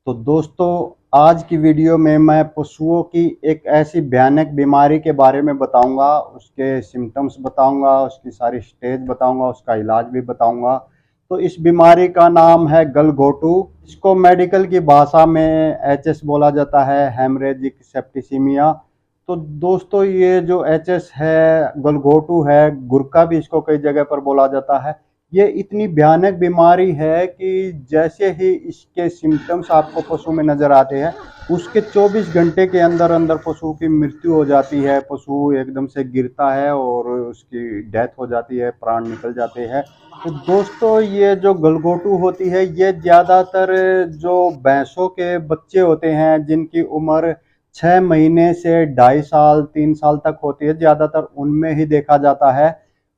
तो दोस्तों, आज की वीडियो में मैं पशुओं की एक ऐसी भयानक बीमारी के बारे में बताऊंगा। उसके सिम्टम्स बताऊंगा, उसकी सारी स्टेज बताऊंगा, उसका इलाज भी बताऊंगा। तो इस बीमारी का नाम है गलघोटू। इसको मेडिकल की भाषा में एचएस बोला जाता है, हेमरेजिक सेप्टिसिमिया। तो दोस्तों, ये जो एचएस है, गलघोटू है, गुरका भी इसको कई जगह पर बोला जाता है। ये इतनी भयानक बीमारी है कि जैसे ही इसके सिम्टम्स आपको पशु में नजर आते हैं, उसके 24 घंटे के अंदर अंदर पशु की मृत्यु हो जाती है। पशु एकदम से गिरता है और उसकी डेथ हो जाती है, प्राण निकल जाते हैं। तो दोस्तों, ये जो गलघोटू होती है, ये ज़्यादातर जो भैंसों के बच्चे होते हैं, जिनकी उम्र 6 महीने से 2.5 साल 3 साल तक होती है, ज़्यादातर उनमें ही देखा जाता है।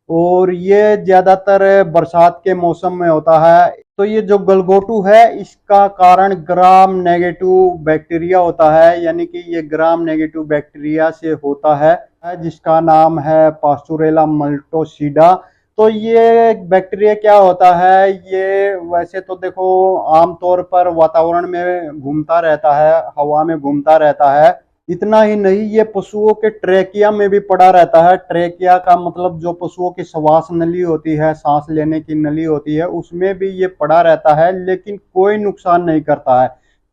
और ये ज्यादातर बरसात के मौसम में होता है। तो ये जो गलघोटू है, इसका कारण ग्राम नेगेटिव बैक्टीरिया होता है, यानी कि ये ग्राम नेगेटिव बैक्टीरिया से होता है, जिसका नाम है पास्चुरेला मल्टोसिडा। तो ये बैक्टीरिया क्या होता है, ये वैसे तो देखो आमतौर पर वातावरण में घूमता रहता है, हवा में घूमता रहता है। इतना ही नहीं, ये पशुओं के ट्रेकिया में भी पड़ा रहता है। ट्रेकिया का मतलब जो पशुओं की श्वास नली होती है, सांस लेने की नली होती है, उसमें भी ये पड़ा रहता है, लेकिन कोई नुकसान नहीं करता है।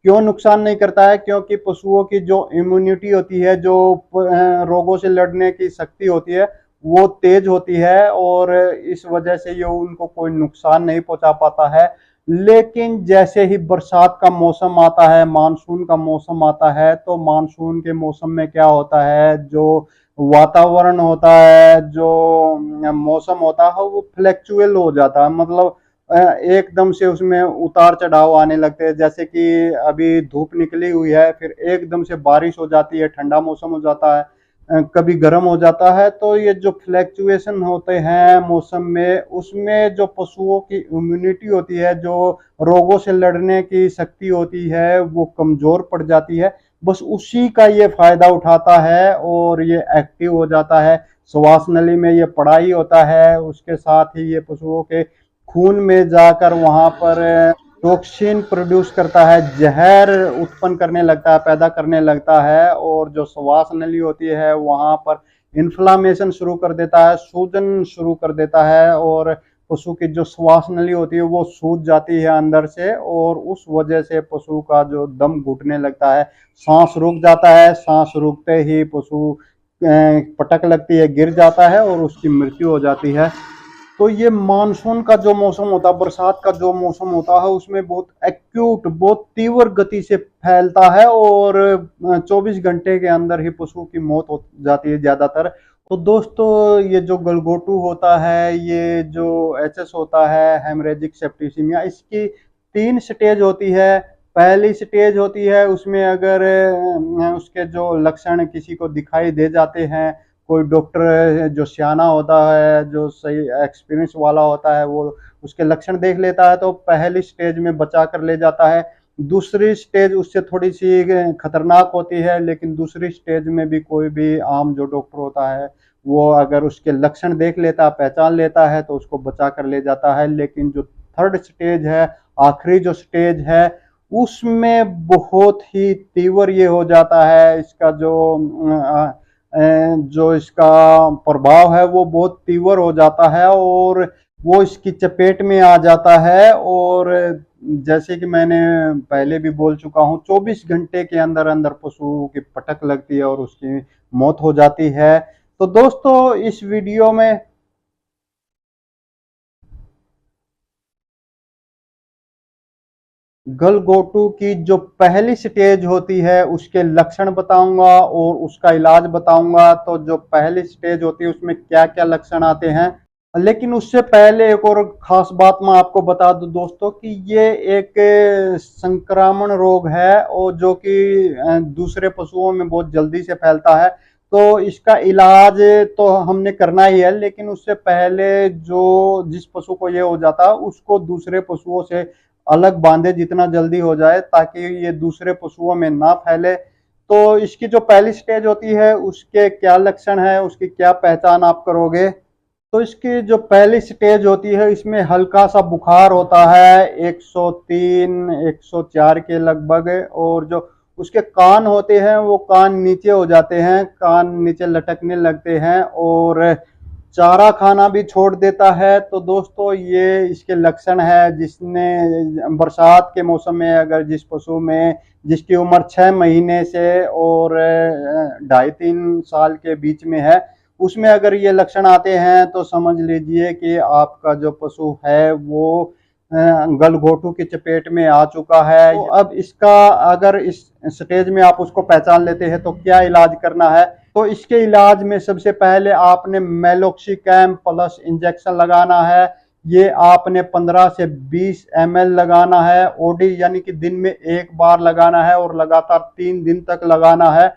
क्यों नुकसान नहीं करता है? क्योंकि पशुओं की जो इम्यूनिटी होती है, जो रोगों से लड़ने की शक्ति होती है, वो तेज होती है, और इस वजह से ये उनको कोई नुकसान नहीं पहुंचा पाता है। लेकिन जैसे ही बरसात का मौसम आता है, मानसून का मौसम आता है, तो मानसून के मौसम में क्या होता है, जो वातावरण होता है, जो मौसम होता है, वो फ्लैक्चुअल हो जाता है। मतलब एकदम से उसमें उतार चढ़ाव आने लगते हैं। जैसे कि अभी धूप निकली हुई है, फिर एकदम से बारिश हो जाती है, ठंडा मौसम हो जाता है, कभी गर्म हो जाता है। तो ये जो फ्लैक्चुएशन होते हैं मौसम में, उसमें जो पशुओं की इम्यूनिटी होती है, जो रोगों से लड़ने की शक्ति होती है, वो कमजोर पड़ जाती है। बस उसी का ये फायदा उठाता है और ये एक्टिव हो जाता है। श्वास नली में ये पड़ा ही होता है, उसके साथ ही ये पशुओं के खून में जाकर वहां पर टॉक्सिन प्रोड्यूस करता है, जहर उत्पन्न करने लगता है, पैदा करने लगता है। और जो श्वास नली होती है, वहां पर इन्फ्लामेशन शुरू कर देता है, सूजन शुरू कर देता है, और पशु की जो श्वास नली होती है वो सूज जाती है अंदर से, और उस वजह से पशु का जो दम घुटने लगता है, सांस रुक जाता है। सांस रुकते ही पशु पटक लगती है, गिर जाता है, और उसकी मृत्यु हो जाती है। तो ये मानसून का जो मौसम होता है, बरसात का जो मौसम होता है, उसमें बहुत एक्यूट, बहुत तीव्र गति से फैलता है, और 24 घंटे के अंदर ही पशु की मौत हो जाती है ज्यादातर। तो दोस्तों, ये जो गलघोटू होता है, ये जो एचएस होता है, हेमरेजिक सेप्टिसिमिया, इसकी 3 स्टेज होती है। पहली स्टेज होती है, उसमें अगर उसके जो लक्षण किसी को दिखाई दे जाते हैं, कोई डॉक्टर जो सियाना होता है, जो सही एक्सपीरियंस वाला होता है, वो उसके लक्षण देख लेता है, तो पहली स्टेज में बचा कर ले जाता है। दूसरी स्टेज उससे थोड़ी सी खतरनाक होती है, लेकिन दूसरी स्टेज में भी कोई भी आम जो डॉक्टर होता है, वो अगर उसके लक्षण देख लेता, पहचान लेता है, तो उसको बचा कर ले जाता है। लेकिन जो थर्ड स्टेज है, आखिरी जो स्टेज है, उसमें बहुत ही तीव्र ये हो जाता है। इसका जो इसका प्रभाव है, वो बहुत तीव्र हो जाता है, और वो इसकी चपेट में आ जाता है। और जैसे कि मैंने पहले भी बोल चुका हूँ, 24 घंटे के अंदर अंदर पशु की पटक लगती है और उसकी मौत हो जाती है। तो दोस्तों, इस वीडियो में गलघोटू की जो पहली स्टेज होती है, उसके लक्षण बताऊंगा और उसका इलाज बताऊंगा। तो जो पहली स्टेज होती है, उसमें क्या क्या लक्षण आते हैं। लेकिन उससे पहले एक और खास बात मैं आपको बता दूं दोस्तों, कि ये एक संक्रामण रोग है, और जो कि दूसरे पशुओं में बहुत जल्दी से फैलता है। तो इसका इलाज तो हमने करना ही है, लेकिन उससे पहले जो जिस पशु को ये हो जाता है, उसको दूसरे पशुओं से अलग बांधे जितना जल्दी हो जाए, ताकि ये दूसरे पशुओं में ना फैले। तो इसकी जो पहली स्टेज होती है, उसके क्या लक्षण है, उसकी क्या पहचान आप करोगे? तो इसकी जो पहली स्टेज होती है इसमें हल्का सा बुखार होता है 103 104 के लगभग, और जो उसके कान होते हैं वो कान नीचे हो जाते हैं, कान नीचे लटकने लगते हैं और चारा खाना भी छोड़ देता है। तो दोस्तों ये इसके लक्षण है, जिसने बरसात के मौसम में अगर जिस पशु में जिसकी उम्र 6 महीने से और 2.5-3 साल के बीच में है, उसमें अगर ये लक्षण आते हैं तो समझ लीजिए कि आपका जो पशु है वो गलघोटू की चपेट में आ चुका है। तो अब इसका अगर इस स्टेज में आप उसको पहचान लेते हैं तो क्या इलाज करना है। तो इसके इलाज में सबसे पहले आपने मेलोक्सिकैम प्लस इंजेक्शन लगाना है। ये आपने 15 से 20 ml लगाना है ओडी, यानी कि दिन में एक बार लगाना है और लगातार 3 दिन तक लगाना है।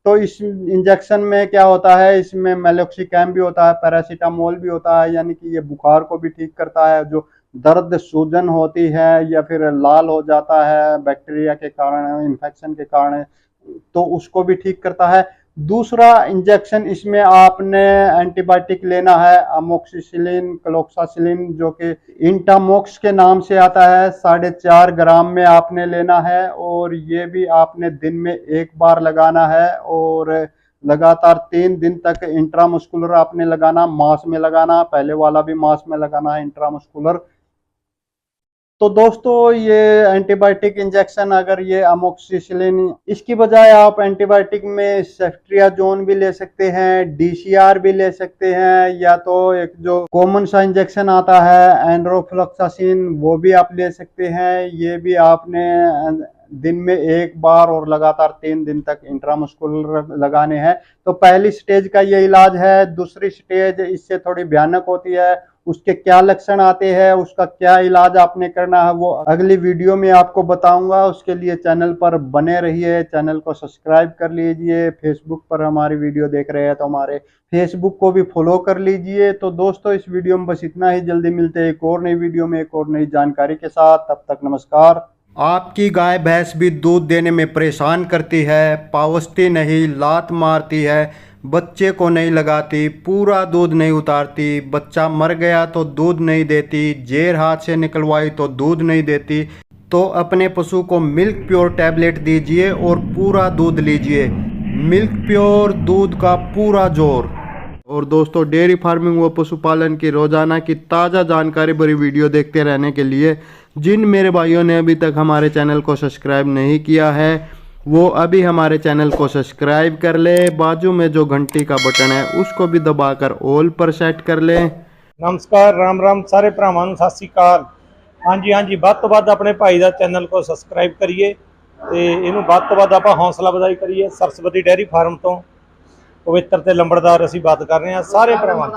तो इस इंजेक्शन में क्या होता है, इसमें मेलोक्सिकैम भी होता है, पैरासीटामोल भी होता है, यानी कि ये बुखार को भी ठीक करता है, जो दर्द सूजन होती है या फिर लाल हो जाता है बैक्टीरिया के कारण, इन्फेक्शन के कारण, तो उसको भी ठीक करता है। दूसरा इंजेक्शन इसमें आपने एंटीबायोटिक लेना है, अमोक्सिसिलिन क्लोक्सासिलिन, जो कि इंटामोक्स के नाम से आता है, 4.5 ग्राम में आपने लेना है और ये भी आपने दिन में एक बार लगाना है और लगातार 3 दिन तक इंट्रामस्कुलर आपने लगाना, मांस में लगाना, पहले वाला भी मांस में लगाना है इंट्रामस्कुलर। तो दोस्तों ये एंटीबायोटिक इंजेक्शन, अगर ये अमोक्सिसिलिन, इसकी बजाय आप एंटीबायोटिक में सेफ्ट्रियाजोन भी ले सकते हैं, डीसीआर भी ले सकते हैं, या तो एक जो कॉमन सा इंजेक्शन आता है एंड्रोफ्लोक्सासिन, वो भी आप ले सकते हैं। ये भी आपने दिन में एक बार और लगातार 3 दिन तक इंट्रामस्कुलर लगाने हैं। तो पहली स्टेज का ये इलाज है। दूसरी स्टेज इससे थोड़ी भयानक होती है, उसके क्या लक्षण आते हैं, उसका क्या इलाज आपने करना है, वो अगली वीडियो में आपको बताऊंगा। उसके लिए चैनल पर बने रहिए, चैनल को सब्सक्राइब कर लीजिए। फेसबुक पर हमारी वीडियो देख रहे हैं तो हमारे फेसबुक को भी फॉलो कर लीजिए। तो दोस्तों इस वीडियो में बस इतना ही, जल्दी मिलते हैं एक और नई वीडियो में एक और नई जानकारी के साथ। तब तक नमस्कार। आपकी गाय भैंस भी दूध देने में परेशान करती है, पावसती नहीं, लात मारती है, बच्चे को नहीं लगाती, पूरा दूध नहीं उतारती, बच्चा मर गया तो दूध नहीं देती, जेर हाथ से निकलवाई तो दूध नहीं देती। तो अपने पशु को मिल्क प्योर टैबलेट दीजिए और पूरा दूध लीजिए। मिल्क प्योर, दूध का पूरा जोर। और दोस्तों डेयरी फार्मिंग व पशुपालन की रोजाना की ताज़ा जानकारी भरी वीडियो देखते रहने के लिए जिन मेरे भाइयों ने अभी तक हमारे चैनल को सब्सक्राइब नहीं किया है वो अभी हमारे चैनल को सब्सक्राइब कर ले। बाजू में जो घंटी का बटन है उसको भी दबाकर ऑल पर सेट कर ले। नमस्कार, राम राम सारे भरावां नूं, सत श्री अकाल। हाँ जी ਵੱਧ ਤੋਂ ਵੱਧ अपने भाई का चैनल को सबसक्राइब करिए ਤੇ ਇਹਨੂੰ ਵੱਧ ਤੋਂ ਵੱਧ ਆਪਾਂ हौसला ਵਧਾਈ करिए। सरस्वती डेयरी फार्म तो पवित्र ते लंबड़दार असीं बात कर रहे हैं सारे भरावां।